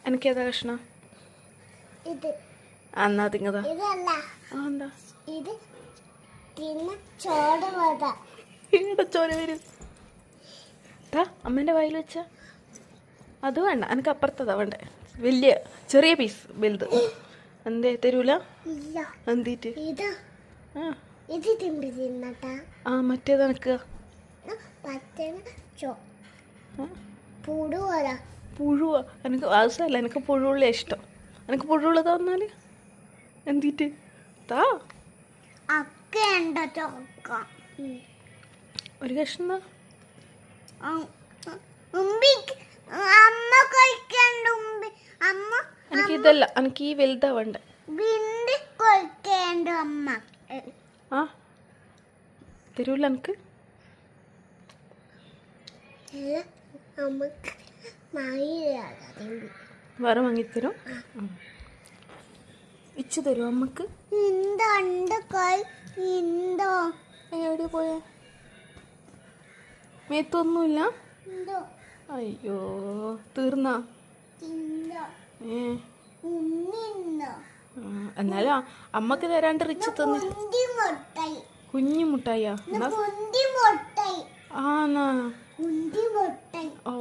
എനിക്കേതാ കഷ്ണം? ഇത് എന്നാ തിങ്ങതാ. ഇതല്ല, എന്താ ഇത് പിന്നെ ചോര വത. ഇവിടെ ചോര വരും. അമ്മേൻ്റെ വായിൽ വെച്ച അത് വേണ്ട, എനിക്ക് അപ്പുറത്തതാ വേണ്ടേ. വലിയ ചെറിയ പീസ് വലുത്. എന്തേ തരൂല? ഇല്ല. എന്തിട്ട്? ഇത് ആ ഇത് തിമ്പി തിന്നട്ടാ. ആ മറ്റേത് എനിക്ക് പച്ചന പുഴുവല. പുഴുവാ? എനിക്ക് ആവശ്യമല്ല, എനിക്ക് പുഴുള്ള ഇഷ്ടം. എനിക്ക് പുഴുള്ള തന്നാല് എന്തിട്ട് താ. അക്കണ്ട ചോക്ക ഒരു കഷ്ണം അമ്മ കഴിക്കണ്ട. അമ്മ എനിക്ക് ഇതല്ല, എനിക്ക് ഈ വലുതാ വേണ്ട. ബിന്ദി കഴിക്കേണ്ട അമ്മ. ആ തരൂല എനിക്ക്. നമുക്ക് വേറെ വാങ്ങിത്തരും. ഇച്ചു തരും അമ്മക്ക്. എവിടെ പോയേ? മേത്തൊന്നുമില്ല. അയ്യോ തീർന്നാ? എന്നാലും അമ്മക്ക് തരാണ്ട് റിച്ച് തന്നി. കുഞ്ഞു മുട്ടായിയാ? ആന്നാ? ഓ